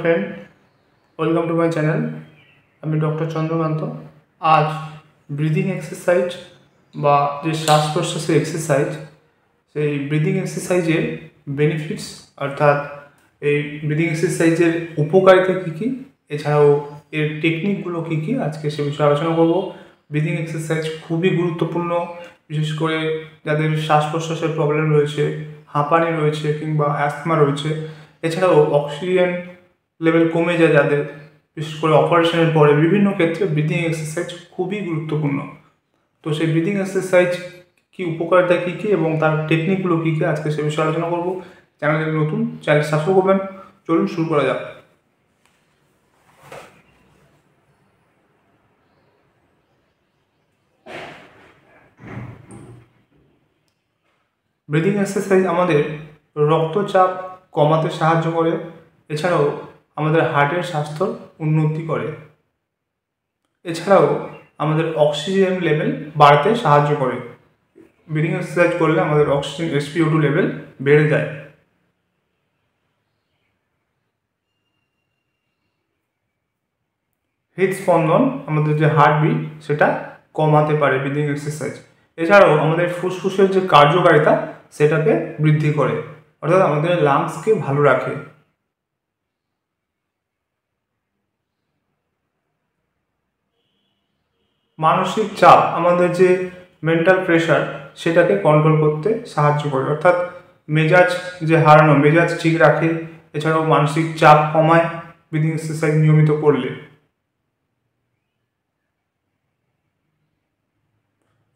Friend, welcome to my channel. আমি doctor Chandrakant. আজ breathing exercise বা যে শ্বাস প্রশ্বাসের এক্সারসাইজ, সেই ব্রিদিং এক্সারসাইজের বেনিফিটস অর্থাৎ এই ব্রিদিং এক্সারসাইজের উপকারিতা কী কী, এছাড়াও এর টেকনিকগুলো কী কী, আজকে সে বিষয়ে আলোচনা করব। ব্রিদিং এক্সারসাইজ খুবই গুরুত্বপূর্ণ, বিশেষ করে যাদের শ্বাস প্রশ্বাসের প্রবলেম রয়েছে, হাঁপানি রয়েছে কিংবা অ্যাস্থমা রয়েছে। এছাড়াও অক্সিজেন লেভেল কমে যায় যাদের, বিশেষ করে অপারেশনের পরে বিভিন্ন ক্ষেত্রে ব্রিদিং এক্সারসাইজ খুবই গুরুত্বপূর্ণ। তো সেই ব্রিদিং এক্সারসাইজ কী উপকারিতা কী কী এবং তার টেকনিকগুলো কী কী, আজকে সে বিষয়ে আলোচনা করব। চ্যানেলে নতুন, চ্যানেল সাবস্ক্রাইব করবেন। চলুন শুরু করা যাক। ব্রিদিং এক্সারসাইজ আমাদের রক্তচাপ কমাতে সাহায্য করে, এছাড়াও আমাদের হার্টের স্বাস্থ্যর উন্নতি করে, এছাড়াও আমাদের অক্সিজেন লেভেল বাড়াতে সাহায্য করে। ব্রিদিং এক্সারসাইজ করলে আমাদের অক্সিজেন SpO2 লেভেল বেড়ে যায়। হৃদস্পন্দন, আমাদের যে হার্টবিট, সেটা কমাতে পারে ব্রিদিং এক্সারসাইজ। এছাড়াও আমাদের ফুসফুসের যে কার্যকারিতা সেটাকে বৃদ্ধি করে, অর্থাৎ আমাদের লাংসকে ভালো রাখে। মানসিক চাপ, আমাদের যে মেন্টাল প্রেশার, সেটাকে কন্ট্রোল করতে সাহায্য করে, অর্থাৎ মেজাজ যে হারানো, মেজাজ ঠিক রাখে। এছাড়াও মানসিক চাপ কমায় ব্রিদিং এক্সারসাইজ নিয়মিত করলে।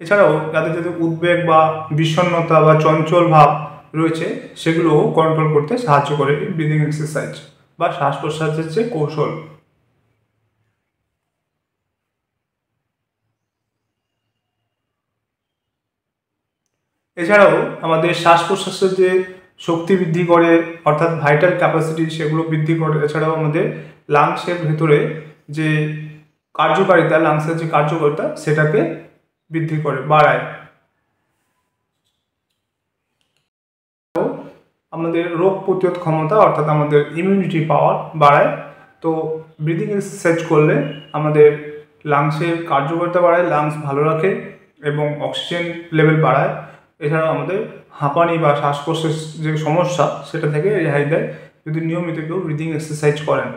এছাড়াও যাদের উদ্বেগ বা বিষণ্ণতা বা চঞ্চল ভাব রয়েছে, সেগুলোও কন্ট্রোল করতে সাহায্য করে ব্রিদিং এক্সারসাইজ বা শ্বাস প্রশ্বাসের যে কৌশল। এছাড়াও আমাদের শ্বাস প্রশ্বাসের যে শক্তি বৃদ্ধি করে, অর্থাৎ ভাইটাল ক্যাপাসিটি, সেগুলো বৃদ্ধি করে। এছাড়াও আমাদের লাংসের ভেতরে যে কার্যকারিতা, লাংসের যে কার্যকারিতা, সেটাকে বৃদ্ধি করে, বাড়ায়। আমাদের রোগ প্রতিরোধ ক্ষমতা, অর্থাৎ আমাদের ইমিউনিটি পাওয়ার বাড়ায়। তো ব্রিদিং এক্সারসাইজ করলে আমাদের লাংসের কার্যকারিতা বাড়ায়, লাংস ভালো রাখে এবং অক্সিজেন লেভেল বাড়ায়। এছাড়াও আমাদের হাঁপানি বা শ্বাস প্রশ্বাস যে সমস্যা, সেটা থেকে রেহাই দেয় যদি নিয়মিত কেউ ব্রিদিং এক্সারসাইজ করেন।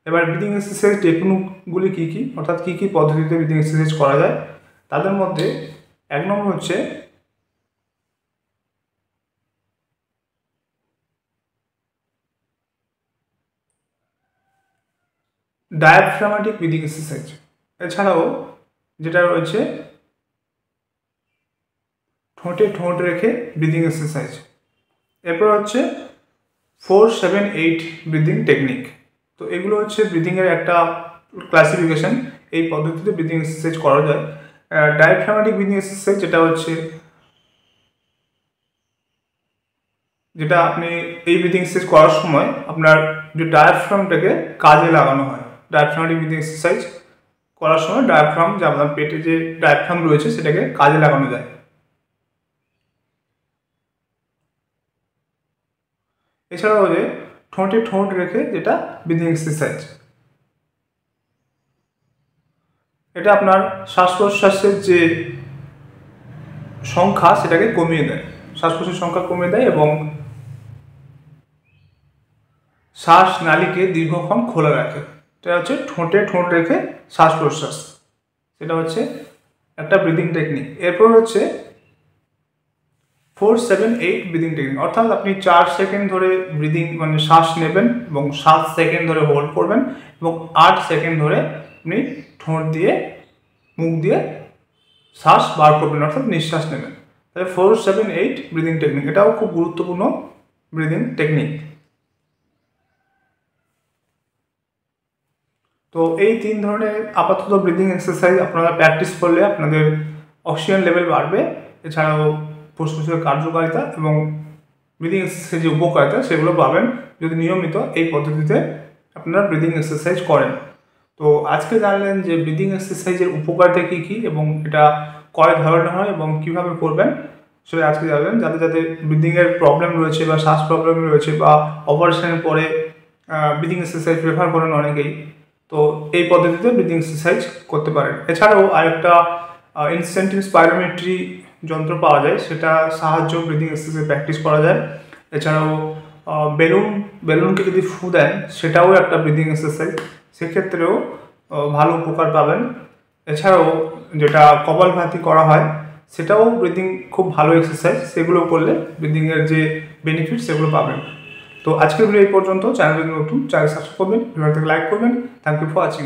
এবার ব্রিদিং এক্সারসাইজ টেকনিকগুলি কী কী, অর্থাৎ কী কী পদ্ধতিতে ব্রিদিং এক্সারসাইজ করা যায়, তাদের মধ্যে 1 নম্বর হচ্ছে ডায়াফ্রামেটিক ব্রিদিং এক্সারসাইজ। এছাড়াও যেটা রয়েছে ঠোঁটে ঠোঁট রেখে ব্রিদিং এক্সারসাইজ। এরপর হচ্ছে 4-7-8 ব্রিদিং টেকনিক। তো এগুলো হচ্ছে ব্রিদিংয়ের একটা ক্লাসিফিকেশন। এই পদ্ধতিতে ব্রিদিং এক্সারসাইজ করা যায়। ডায়াফ্রামেটিক ব্রিদিং এক্সারসাইজ যেটা আপনি এই ব্রিদিং এক্সারসাইজ করার সময় আপনার যে ডায়াফ্রামটাকে কাজে লাগানো হয়। ডায়াফ্রামেটিক ব্রিদিং এক্সারসাইজ করার সময় ডায়াফ্রাম, যে আপনার পেটে যে ডায়াফ্রাম রয়েছে, সেটাকে কাজে লাগানো যায়। এছাড়াও যে ঠোঁটে ঠোঁট রেখে যেটা ব্রিদিং এক্সারসাইজ, এটা আপনার শ্বাস প্রশ্বাসের যে সংখ্যা, সেটাকে কমিয়ে দেয়, শ্বাস প্রশ্বাসের সংখ্যা কমিয়ে দেয় এবং শ্বাস নালীকে দীর্ঘক্ষণ খোলা রাখে। এটা হচ্ছে ঠোঁটে ঠোঁট রেখে শ্বাস প্রশ্বাস, সেটা হচ্ছে একটা ব্রিদিং টেকনিক। এরপর হচ্ছে 4-7-8 ব্রিদিং টেকনিক, অর্থাৎ আপনি 4 সেকেন্ড ধরে ব্রিদিং মানে শ্বাস নেবেন এবং 7 সেকেন্ড ধরে হোল্ড করবেন এবং 8 সেকেন্ড ধরে আপনি ঠোঁট দিয়ে, মুখ দিয়ে শ্বাস বার করবেন, অর্থাৎ নিঃশ্বাস নেবেন। তাহলে 4-7-8 ব্রিদিং টেকনিক, এটাও খুব গুরুত্বপূর্ণ ব্রিদিং টেকনিক। তো এই 3 ধরনের আপাতত ব্রিদিং এক্সারসাইজ আপনারা প্র্যাকটিস করলে আপনাদের অক্সিজেন লেভেল বাড়বে। এছাড়াও ফুসফুসের কার্যকারিতা এবং ব্রিদিং এক্সারসাইজের উপকারিতা, সেগুলো পাবেন যদি নিয়মিত এই পদ্ধতিতে আপনারা ব্রিদিং এক্সারসাইজ করেন। তো আজকে জানলেন যে ব্রিদিং এক্সারসাইজের উপকারিতা কী কী এবং এটা কয় ধরনের হয় এবং কীভাবে করবেন, সেটা আজকে জানলেন। যাদের ব্রিদিংয়ের প্রবলেম রয়েছে বা শ্বাস প্রবলেম রয়েছে বা অপারেশনের পরে ব্রিদিং এক্সারসাইজ প্রেফার করেন অনেকেই, তো এই পদ্ধতিতে ব্রিদিং এক্সারসাইজ করতে পারেন। এছাড়াও আরেকটা ইনস্ট্যান্ট স্পাইরোমেট্রি যন্ত্র পাওয়া যায়, সেটা সাহায্য ব্রিদিং এক্সারসাইজ প্র্যাকটিস করা যায়। এছাড়াও বেলুনকে যদি ফু দেন, সেটাও একটা ব্রিদিং এক্সারসাইজ, সেক্ষেত্রেও ভালো উপকার পাবেন। এছাড়াও যেটা কপালভাতি করা হয়, সেটাও ব্রিদিং খুব ভালো এক্সারসাইজ, সেগুলো করলে ব্রিদিংয়ের যে বেনিফিট সেগুলো পাবেন। তো আজকের ভিডিও এই পর্যন্ত। চ্যানেল যদি নতুন, চ্যানেল সাবস্ক্রাইব করবেন, ভিডিওটাকে লাইক করবেন। Thank you for watching.